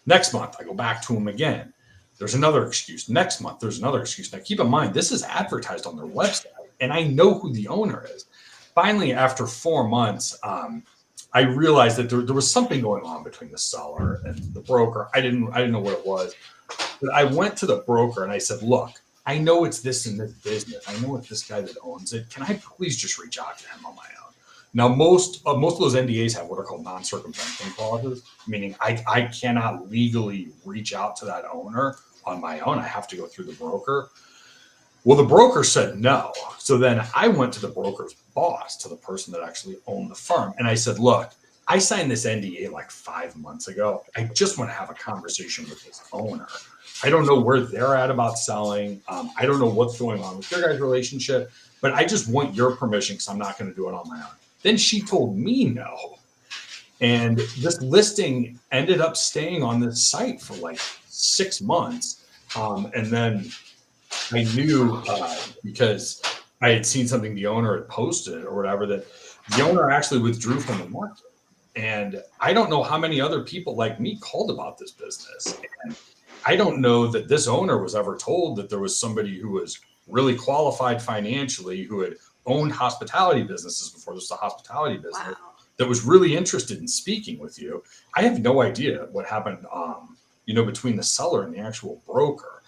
Next month, I go back to him again. There's another excuse. Next month, there's another excuse. Now, keep in mind, this is advertised on their website, and I know who the owner is. Finally, after 4 months, I realized that there was something going on between the seller and the broker. I didn't know what it was, but I went to the broker and I said, "Look, I know it's this in this business. I know it's this guy that owns it. Can I please just reach out to him on my own?" Now, most of those NDAs have what are called non-circumvention clauses, meaning I cannot legally reach out to that owner on my own. I have to go through the broker. Well, the broker said no. So then I went to the broker's boss, to the person that actually owned the farm. And I said, "Look, I signed this NDA like 5 months ago. I just want to have a conversation with this owner. I don't know where they're at about selling. I don't know what's going on with your guys' relationship, but I just want your permission because I'm not going to do it on my own." Then she told me no. And this listing ended up staying on this site for like 6 months. And then I knew because I had seen something the owner had posted or whatever, that the owner actually withdrew from the market. And I don't know how many other people like me called about this business. And I don't know that this owner was ever told that there was somebody who was really qualified financially, who had owned hospitality businesses before this was a hospitality business, Wow. that was really interested in speaking with you. I have no idea what happened, between the seller and the actual broker.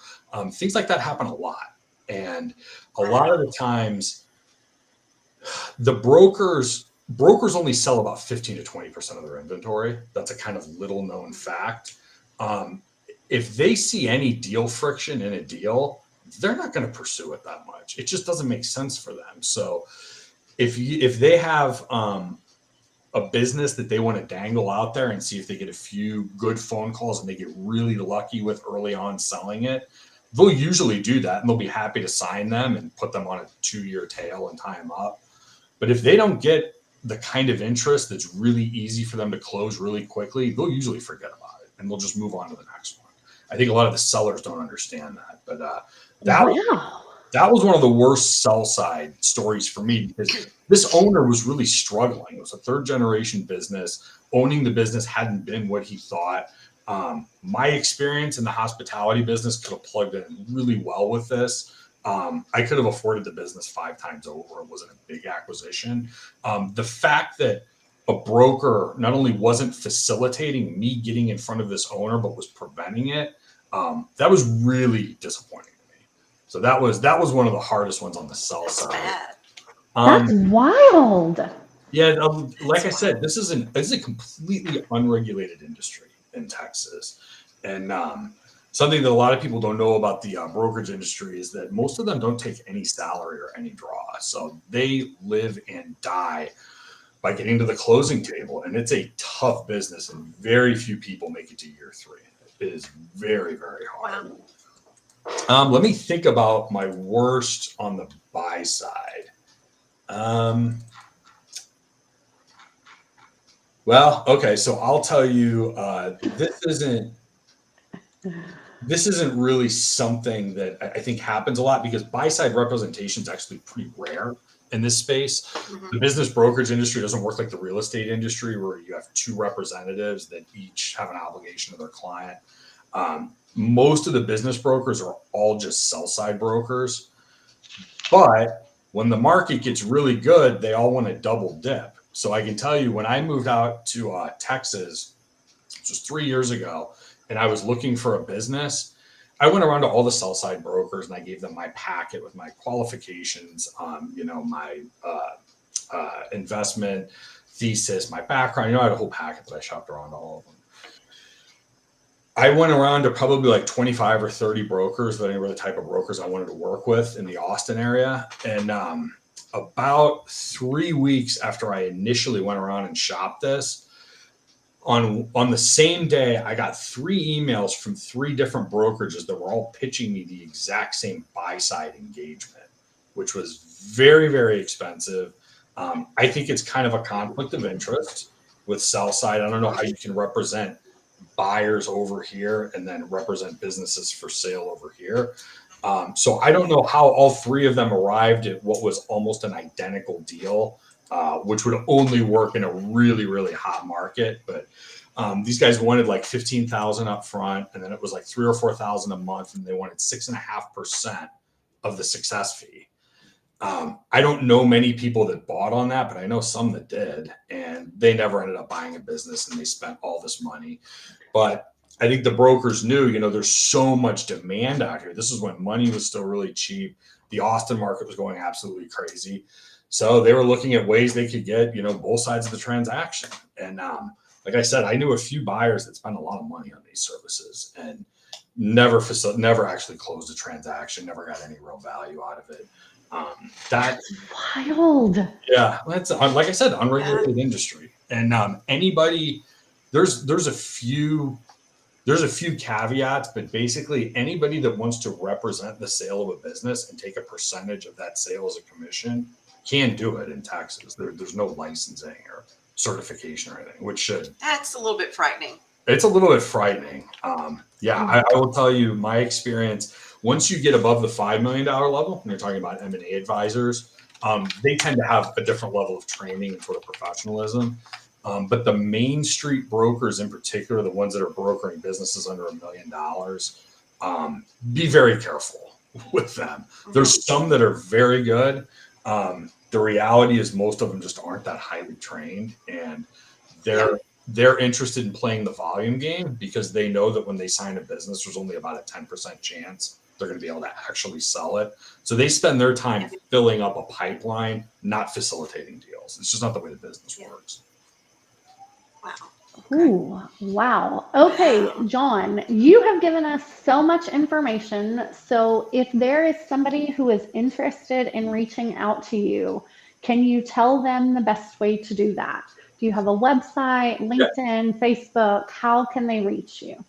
Things like that happen a lot. And a lot of the times the brokers only sell about 15 to 20% of their inventory. That's a kind of little known fact. If they see any deal friction in a deal, they're not going to pursue it that much. It just doesn't make sense for them. So if they have a business that they want to dangle out there and see if they get a few good phone calls and they get really lucky with early on selling it, they'll usually do that and they'll be happy to sign them and put them on a 2-year tail and tie them up. But if they don't get the kind of interest that's really easy for them to close really quickly, they'll usually forget about it and they'll just move on to the next one. I think a lot of the sellers don't understand that, but that was one of the worst sell side stories for me, because this owner was really struggling. It was a 3rd generation business. Owning the business hadn't been what he thought. My experience in the hospitality business could have plugged in really well with this. I could have afforded the business 5 times over. It wasn't a big acquisition. The fact that a broker not only wasn't facilitating me getting in front of this owner, but was preventing it, that was really disappointing to me. So that was one of the hardest ones on the sell side. Bad. That's wild. Yeah, like I said, this is a completely unregulated industry in Texas, and something that a lot of people don't know about the brokerage industry is that most of them don't take any salary or any draw. So they live and die by getting to the closing table, and it's a tough business, and very few people make it to year 3. It is very, very hard. Wow. Let me think about my worst on the buy side. Well, okay, so I'll tell you, this isn't really something that I think happens a lot, because buy side representation is actually pretty rare in this space. Mhm. The business brokerage industry doesn't work like the real estate industry, where you have 2 representatives that each have an obligation to their client. Most of the business brokers are all just sell side brokers, but when the market gets really good, they all want to double dip. So I can tell you, when I moved out to Texas, just 3 years ago, and I was looking for a business, I went around to all the sell side brokers and I gave them my packet with my qualifications, my investment thesis, my background. I had a whole packet that I shopped around to all of them. I went around to probably like 25 or 30 brokers that were the type of brokers I wanted to work with in the Austin area. And about 3 weeks after I initially went around and shopped this, on the same day, I got 3 emails from 3 different brokerages that were all pitching me the exact same buy side engagement, which was very, very expensive. I think it's kind of a conflict of interest with sell side. I don't know how you can represent buyers over here and then represent businesses for sale over here. So I don't know how all 3 of them arrived at what was almost an identical deal, which would only work in a really, really hot market. But These guys wanted like 15,000 up front, and then it was like 3,000 or 4,000 a month, and they wanted 6.5% of the success fee. I don't know many people that bought on that, but I know some that did, and they never ended up buying a business, and they spent all this money. But I think the brokers knew, there's so much demand out here. This is when money was still really cheap. The Austin market was going absolutely crazy. So they were looking at ways they could get, both sides of the transaction. And like I said, I knew a few buyers that spent a lot of money on these services and never actually closed a transaction, never got any real value out of it. That's wild. Yeah, that's like I said, unregulated industry. And anybody, there's a few caveats, but basically anybody that wants to represent the sale of a business and take a percentage of that sale as a commission can do it in Texas. There's no licensing or certification or anything, which should. That's a little bit frightening. It's a little bit frightening. I will tell you my experience. Once you get above the $5 million level, and you're talking about M&A advisors, they tend to have a different level of training and sort of professionalism. But the Main Street brokers in particular, the ones that are brokering businesses under $1 million, be very careful with them. There's some that are very good. The reality is most of them just aren't that highly trained, and they're interested in playing the volume game because they know that when they sign a business, there's only about a 10% chance they're going to be able to actually sell it. So they spend their time filling up a pipeline, not facilitating deals. It's just not the way the business works. Wow. Ooh, wow. Okay, John, you have given us so much information. So if there is somebody who is interested in reaching out to you, can you tell them the best way to do that? Do you have a website, LinkedIn, Facebook? How can they reach you?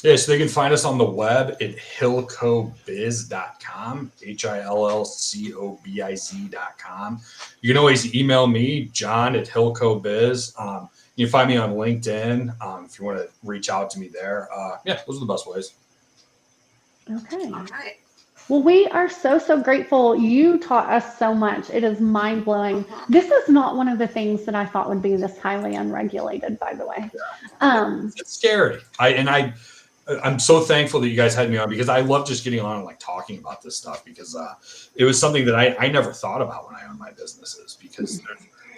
Yeah, so they can find us on the web at hillcobiz.com, HILLCOBIZ.com. You can always email me, John at hillcobiz. You can find me on LinkedIn if you want to reach out to me there. Those are the best ways. Okay. All right. Well, we are so grateful. You taught us so much. It is mind blowing. This is not one of the things that I thought would be this highly unregulated, by the way. It's scary. I'm so thankful that you guys had me on because I love just getting on and like talking about this stuff because it was something that I never thought about when I owned my businesses because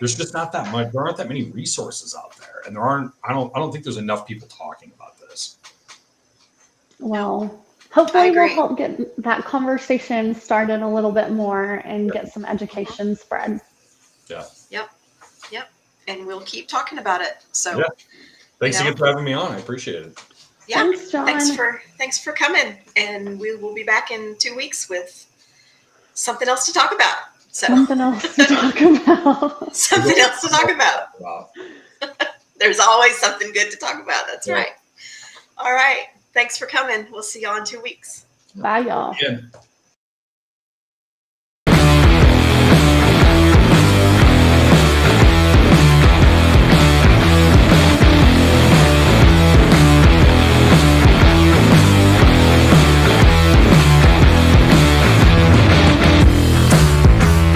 there's just not that much. There aren't that many resources out there, and I don't think there's enough people talking about this. Well, hopefully we'll help get that conversation started a little bit more and get some education spread. Yeah. Yep. And we'll keep talking about it. So Thanks again for having me on. I appreciate it. Yeah. Thanks, John. Thanks for coming. And we will be back in 2 weeks with something else to talk about. So something else to talk about. Something else to talk about. Wow. There's always something good to talk about. That's right. All right. Thanks for coming. We'll see y'all in 2 weeks. Bye, y'all. Yeah.